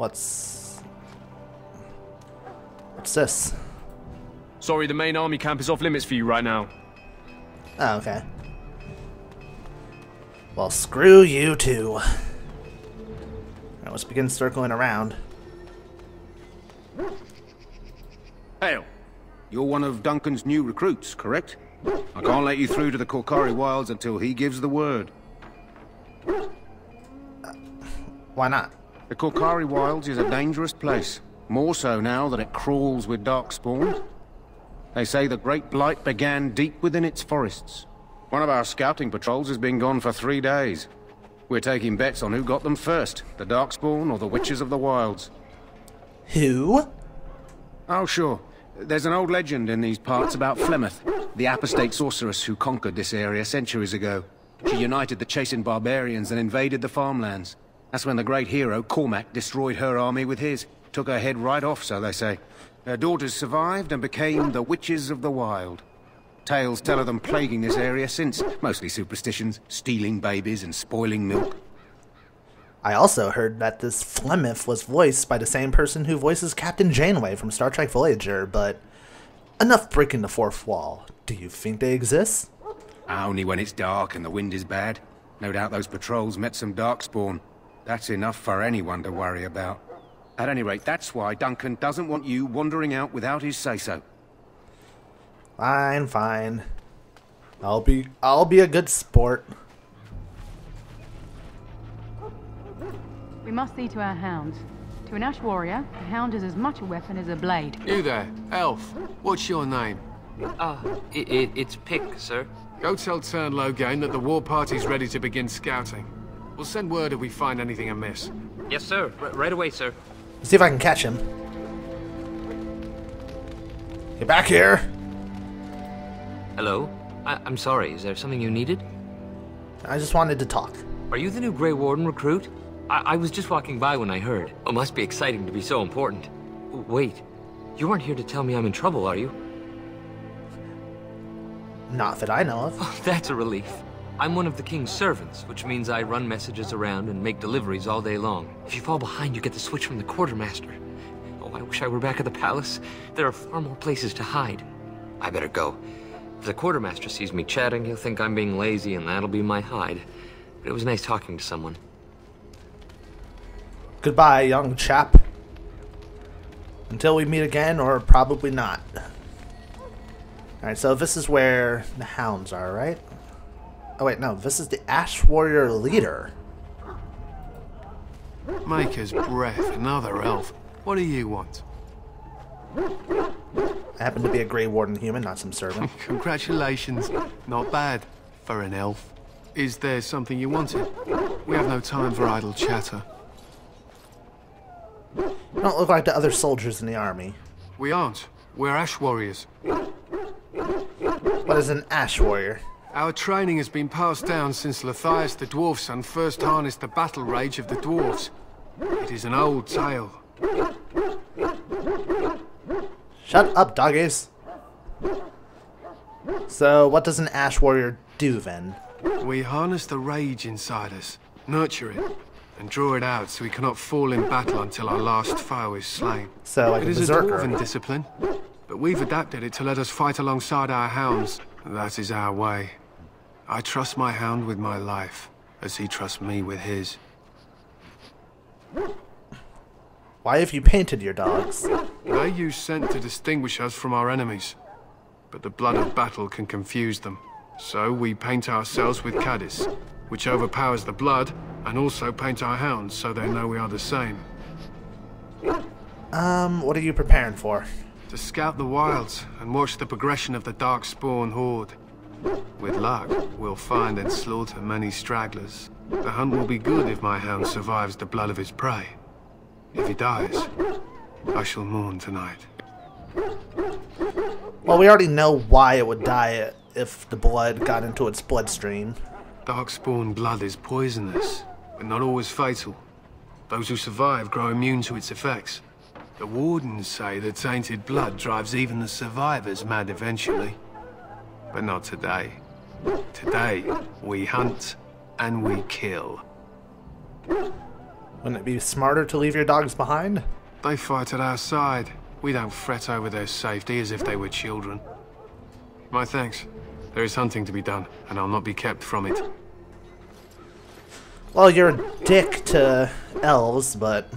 What's this? Sorry, the main army camp is off limits for you right now. Oh, okay. Well, screw you too. Alright, let's begin circling around. Hail. You're one of Duncan's new recruits, correct? I can't let you through to the Korkari Wilds until he gives the word. Why not? The Korkari Wilds is a dangerous place. More so now that it crawls with darkspawn. They say the Great Blight began deep within its forests. One of our scouting patrols has been gone for 3 days. We're taking bets on who got them first, the darkspawn or the Witches of the Wilds. Who? Oh, sure. There's an old legend in these parts about Flemeth, the apostate sorceress who conquered this area centuries ago. She united the chasing barbarians and invaded the farmlands. That's when the great hero, Cormac, destroyed her army with his. Took her head right off, so they say. Her daughters survived and became the Witches of the Wild. Tales tell of them plaguing this area since, mostly superstitions, stealing babies and spoiling milk. I also heard that this Flemeth was voiced by the same person who voices Captain Janeway from Star Trek Voyager, but enough breaking the fourth wall. Do you think they exist? Only when it's dark and the wind is bad. No doubt those patrols met some darkspawn. That's enough for anyone to worry about. At any rate, that's why Duncan doesn't want you wandering out without his say-so. Fine, fine. I'll be a good sport. We must see to our hounds. To an Ash warrior, a hound is as much a weapon as a blade. You there, elf. What's your name? It's Pick, sir. Go tell Turn Logain that the war party's ready to begin scouting. We'll send word if we find anything amiss. Yes, sir. Right away, sir. See if I can catch him. Get back here! Hello? I'm sorry, is there something you needed? I just wanted to talk. Are you the new Grey Warden recruit? I was just walking by when I heard. Oh, must be exciting to be so important. Wait, you aren't here to tell me I'm in trouble, are you? Not that I know of. Oh, that's a relief. I'm one of the king's servants, which means I run messages around and make deliveries all day long. If you fall behind, you get the switch from the quartermaster. Oh, I wish I were back at the palace. There are far more places to hide. I better go. If the quartermaster sees me chatting, he'll think I'm being lazy, and that'll be my hide. But it was nice talking to someone. Goodbye, young chap. Until we meet again, or probably not. Alright, so this is where the hounds are, right? Oh wait, no, this is the Ash Warrior leader. Maker's breath, another elf. What do you want? I happen to be a Grey Warden human, not some servant. Congratulations. Not bad for an elf. Is there something you wanted? We have no time for idle chatter. You don't look like the other soldiers in the army. We aren't. We're Ash Warriors. What is an Ash Warrior? Our training has been passed down since Lathias the Dwarf Son first harnessed the battle rage of the dwarves. It is an old tale. Shut up, doggies. So, what does an Ash Warrior do then? We harness the rage inside us, nurture it, and draw it out so we cannot fall in battle until our last foe is slain. So, like it a is berserker. a dwarven discipline, but we've adapted it to let us fight alongside our hounds. That is our way. I trust my hound with my life, as he trusts me with his. Why have you painted your dogs? They use scent to distinguish us from our enemies, but the blood of battle can confuse them. So we paint ourselves with Caddis, which overpowers the blood, and also paint our hounds so they know we are the same. What are you preparing for? To scout the wilds and watch the progression of the darkspawn horde. With luck, we'll find and slaughter many stragglers. The hunt will be good if my hound survives the blood of his prey. If he dies, I shall mourn tonight. Well, we already know why it would die if the blood got into its bloodstream. Darkspawn blood is poisonous, but not always fatal. Those who survive grow immune to its effects. The wardens say that tainted blood drives even the survivors mad eventually. But not today. Today, we hunt and we kill. Wouldn't it be smarter to leave your dogs behind? They fight at our side. We don't fret over their safety as if they were children. My thanks. There is hunting to be done, and I'll not be kept from it. Well, you're a dick to elves, but...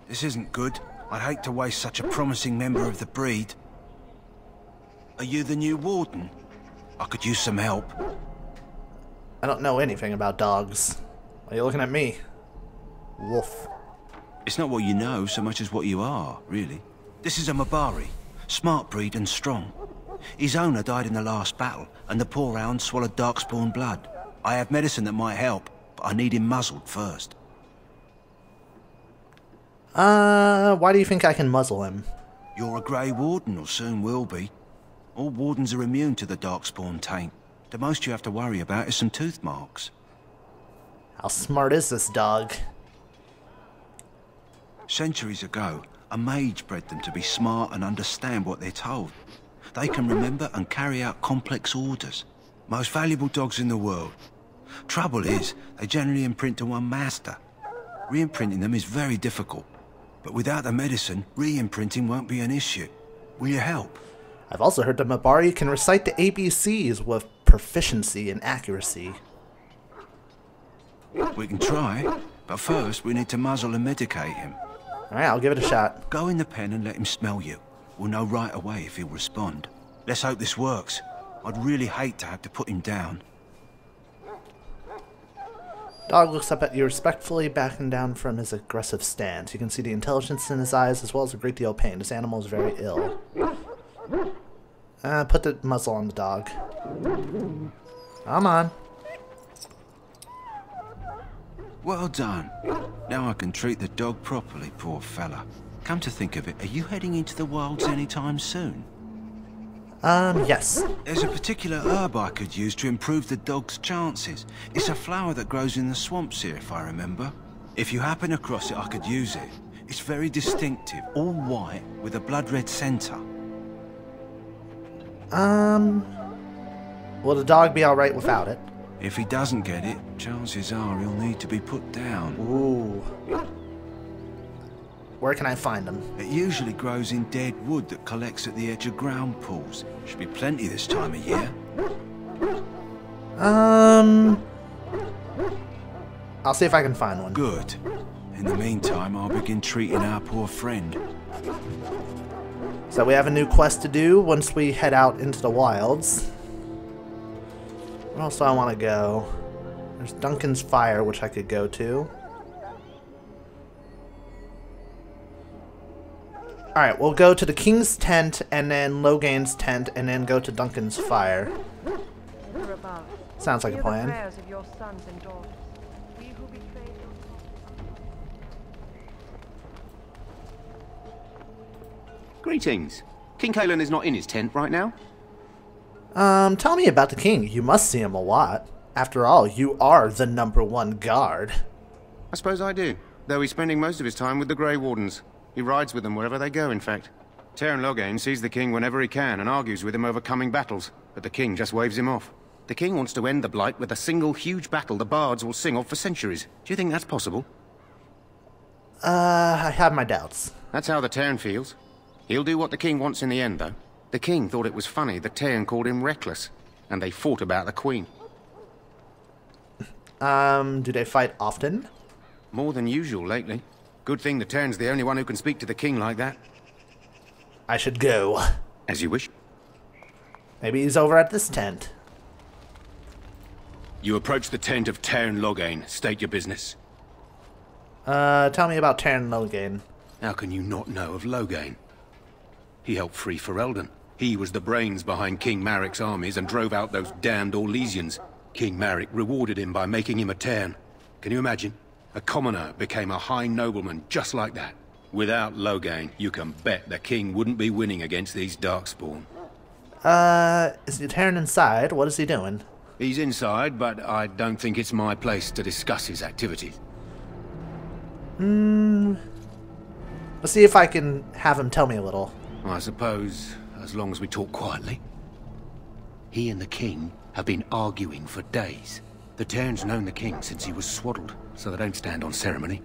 This isn't good. I'd hate to waste such a promising member of the breed. Are you the new warden? I could use some help. I don't know anything about dogs. Why are you looking at me? Wolf. It's not what you know so much as what you are, really. This is a Mabari, smart breed and strong. His owner died in the last battle, and the poor hound swallowed darkspawn blood. I have medicine that might help, but I need him muzzled first. Why do you think I can muzzle him? You're a Grey Warden, or soon will be. All wardens are immune to the darkspawn taint. The most you have to worry about is some tooth marks. How smart is this dog? Centuries ago, a mage bred them to be smart and understand what they're told. They can remember and carry out complex orders. Most valuable dogs in the world. Trouble is, they generally imprint to one master. Re-imprinting them is very difficult. But without the medicine, re-imprinting won't be an issue. Will you help? I've also heard that Mabari can recite the ABCs with proficiency and accuracy. We can try, but first we need to muzzle and medicate him. Alright, I'll give it a shot. Go in the pen and let him smell you. We'll know right away if he'll respond. Let's hope this works. I'd really hate to have to put him down. Dog looks up at you respectfully, backing down from his aggressive stance. You can see the intelligence in his eyes as well as a great deal of pain. This animal is very ill. Put the muzzle on the dog. Come on. Well done. Now I can treat the dog properly, poor fella. Come to think of it, are you heading into the wilds anytime soon? Yes. There's a particular herb I could use to improve the dog's chances. It's a flower that grows in the swamps here, if I remember. If you happen across it, I could use it. It's very distinctive, all white, with a blood-red centre. Will the dog be alright without it? If he doesn't get it, chances are he'll need to be put down. Ooh. Where can I find him? It usually grows in dead wood that collects at the edge of ground pools. Should be plenty this time of year. I'll see if I can find one. Good. In the meantime, I'll begin treating our poor friend. So we have a new quest to do once we head out into the wilds. Where else do I want to go? There's Duncan's Fire, which I could go to. Alright, we'll go to the King's Tent, and then Logain's Tent, and then go to Duncan's Fire. Sounds like a plan. Greetings. King Kalen is not in his tent right now? Tell me about the king. You must see him a lot. After all, you are the #1 guard. I suppose I do, though he's spending most of his time with the Grey Wardens. He rides with them wherever they go, in fact. Teyrn Logain sees the king whenever he can and argues with him over coming battles, but the king just waves him off. The king wants to end the Blight with a single huge battle the bards will sing of for centuries. Do you think that's possible? I have my doubts. That's how the Teyrn feels. He'll do what the king wants in the end, though. The king thought it was funny that Teyrn called him reckless, and they fought about the queen. Do they fight often? More than usual lately. Good thing the Teyrn's the only one who can speak to the king like that. I should go. As you wish. Maybe he's over at this tent. You approach the tent of Teyrn Logain. State your business. Tell me about Teyrn Logain. How can you not know of Logain? He helped free Ferelden. He was the brains behind King Maric's armies and drove out those damned Orlesians. King Maric rewarded him by making him a Teyrn. Can you imagine? A commoner became a high nobleman just like that. Without Logain, you can bet the king wouldn't be winning against these darkspawn. Is the Teyrn inside? What is he doing? He's inside, but I don't think it's my place to discuss his activities. Let's see if I can have him tell me a little. I suppose, as long as we talk quietly. He and the king have been arguing for days. The Tern's known the king since he was swaddled, so they don't stand on ceremony.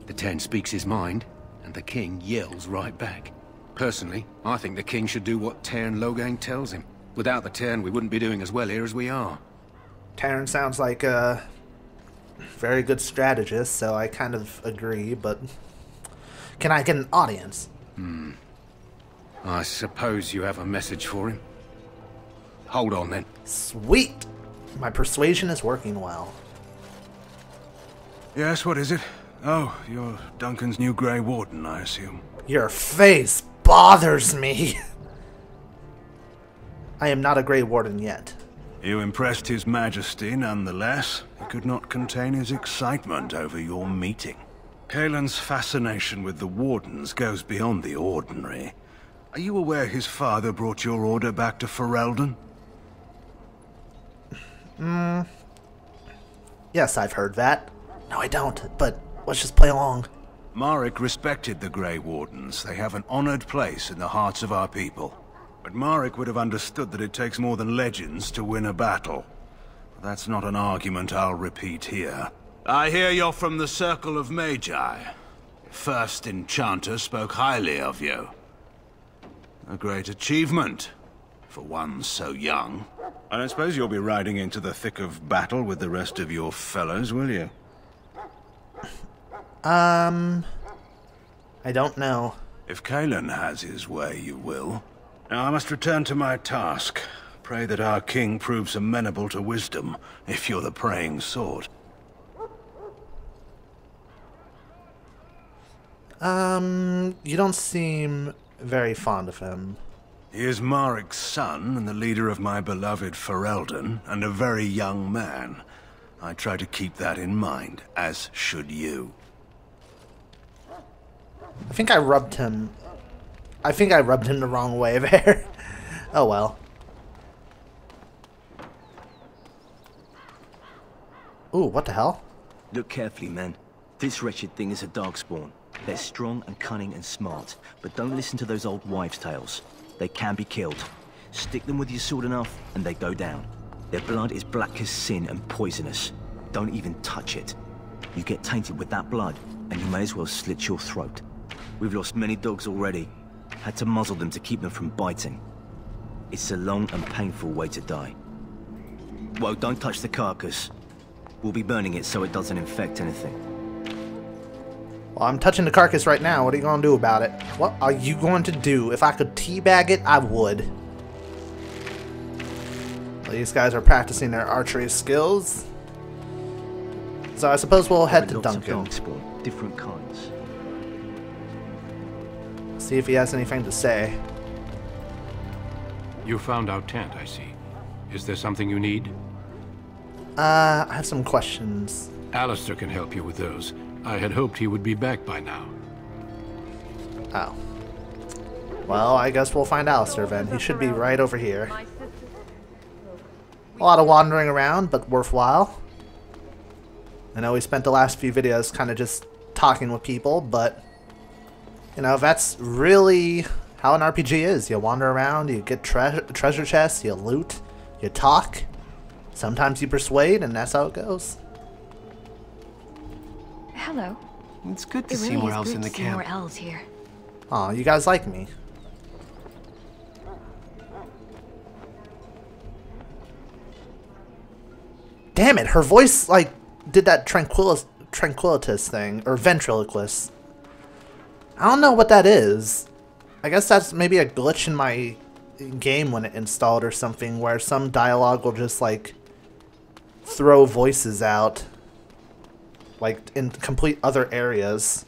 The Tern speaks his mind, and the king yells right back. Personally, I think the king should do what Tern Logang tells him. Without the Tern, we wouldn't be doing as well here as we are. Tern sounds like a very good strategist, so I kind of agree, but can I get an audience? I suppose you have a message for him. Hold on then. Sweet! My persuasion is working well. Yes, what is it? Oh, you're Duncan's new Grey Warden, I assume. Your face bothers me. I am not a Grey Warden yet. You impressed His Majesty nonetheless. He could not contain his excitement over your meeting. Kaelin's fascination with the Wardens goes beyond the ordinary. Are you aware his father brought your order back to Ferelden? Yes, I've heard that. No, I don't, but let's just play along. Marek respected the Grey Wardens. They have an honored place in the hearts of our people. But Marek would have understood that it takes more than legends to win a battle. That's not an argument I'll repeat here. I hear you're from the Circle of Magi. First Enchanter spoke highly of you. A great achievement, for one so young. I don't suppose you'll be riding into the thick of battle with the rest of your fellows, will you? I don't know. If Kaelin has his way, you will. Now I must return to my task. Pray that our king proves amenable to wisdom, if you're the praying sort. You don't seem very fond of him. He is Marek's son, and the leader of my beloved Ferelden, and a very young man. I try to keep that in mind, as should you. I think I rubbed him the wrong way there. Oh well. Ooh, what the hell? Look carefully, man. This wretched thing is a darkspawn. They're strong and cunning and smart, but don't listen to those old wives' tales. They can be killed. Stick them with your sword enough, and they go down. Their blood is black as sin and poisonous. Don't even touch it. You get tainted with that blood, and you may as well slit your throat. We've lost many dogs already. Had to muzzle them to keep them from biting. It's a long and painful way to die. Well, don't touch the carcass. We'll be burning it so it doesn't infect anything. Well, I'm touching the carcass right now. What are you going to do about it? What are you going to do? If I could teabag it, I would. Well, these guys are practicing their archery skills. So I suppose we'll head to Duncan. Darkspawn, different kinds. See if he has anything to say. You found our tent, I see. Is there something you need? I have some questions. Alistar can help you with those. I had hoped he would be back by now. Oh. Well, I guess we'll find Alistar then. He should be right over here. A lot of wandering around, but worthwhile. I know we spent the last few videos kind of just talking with people, but you know, that's really how an RPG is. You wander around, you get treasure chests, you loot, you talk. Sometimes you persuade, and that's how it goes. Hello. It's good to see more elves in the camp. More elves here. Aw, you guys like me. Damn it, her voice, like, did that tranquilitus thing, or ventriloquist. I don't know what that is. I guess that's maybe a glitch in my game when it installed or something, where some dialogue will just, like, throw voices out, like, in complete other areas.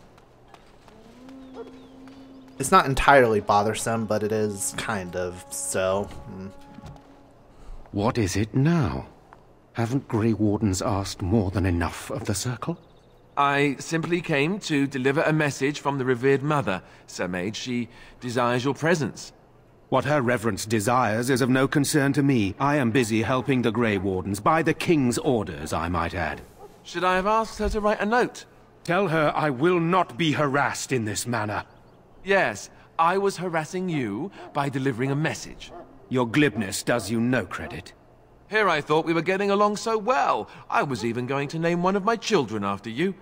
It's not entirely bothersome, but it is kind of, so. What is it now? Haven't Grey Wardens asked more than enough of the Circle? I simply came to deliver a message from the revered mother, Sir Mage. She desires your presence. What her reverence desires is of no concern to me. I am busy helping the Grey Wardens, by the King's orders, I might add. Should I have asked her to write a note? Tell her I will not be harassed in this manner. Yes, I was harassing you by delivering a message. Your glibness does you no credit. Here I thought we were getting along so well. I was even going to name one of my children after you.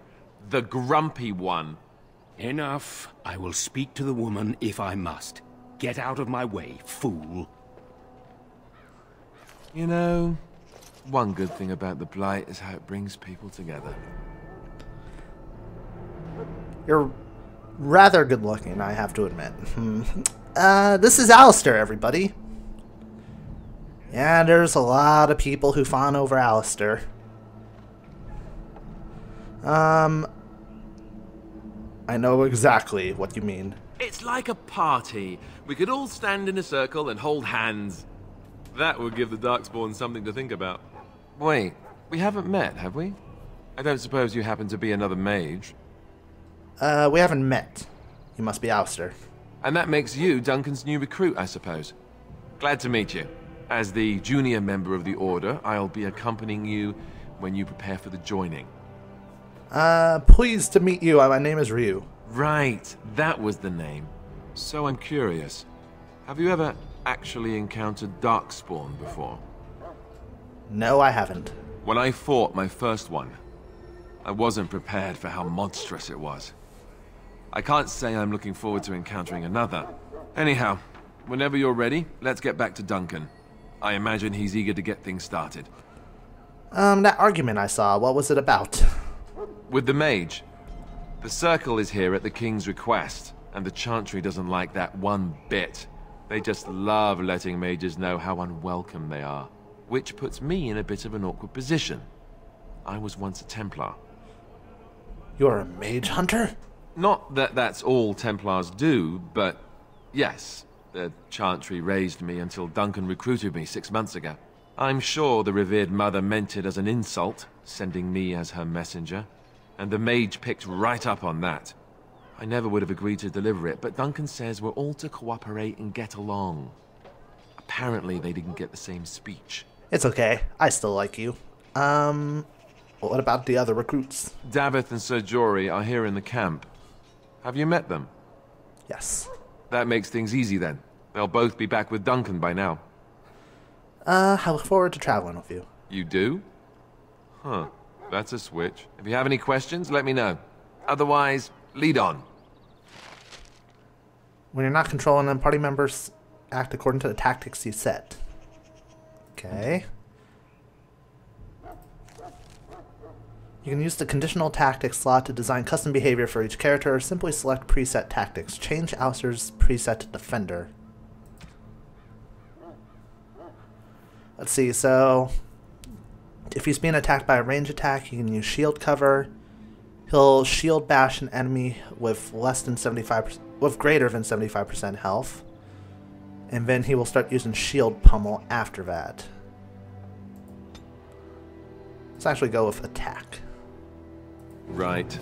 The Grumpy One. Enough. I will speak to the woman if I must. Get out of my way, fool. You know, one good thing about the Blight is how it brings people together. You're rather good looking, I have to admit. This is Alistar, everybody. Yeah, there's a lot of people who fawn over Alistar. I know exactly what you mean. It's like a party. We could all stand in a circle and hold hands. That would give the Darkspawn something to think about. Wait, we haven't met, have we? I don't suppose you happen to be another mage. We haven't met. You must be Alistar. And that makes you Duncan's new recruit, I suppose. Glad to meet you. As the junior member of the Order, I'll be accompanying you when you prepare for the joining. Pleased to meet you. My name is Ryu. Right, that was the name. So I'm curious. Have you ever actually encountered Darkspawn before? No, I haven't. When I fought my first one, I wasn't prepared for how monstrous it was. I can't say I'm looking forward to encountering another. Anyhow, whenever you're ready, let's get back to Duncan. I imagine he's eager to get things started. That argument I saw, what was it about? With the mage. The Circle is here at the King's request, and the Chantry doesn't like that one bit. They just love letting mages know how unwelcome they are, which puts me in a bit of an awkward position. I was once a Templar. You're a mage hunter? Not that that's all Templars do, but yes. The Chantry raised me until Duncan recruited me 6 months ago. I'm sure the revered mother meant it as an insult, sending me as her messenger, and the mage picked right up on that. I never would have agreed to deliver it, but Duncan says we're all to cooperate and get along. Apparently they didn't get the same speech. It's okay. I still like you. What about the other recruits? Davith and Sir Jory are here in the camp. Have you met them? Yes. That makes things easy then. They'll both be back with Duncan by now. I look forward to traveling with you. You do? Huh. That's a switch. If you have any questions, let me know. Otherwise, lead on. When you're not controlling them, party members act according to the tactics you set. Okay. You can use the conditional tactics slot to design custom behavior for each character, or simply select preset tactics. Change Alistar's preset to defender. Let's see, so if he's being attacked by a range attack, he can use shield cover. He'll shield bash an enemy with less than 75%, with greater than 75% health, and then he will start using shield pummel after that. Let's actually go with attack. Right.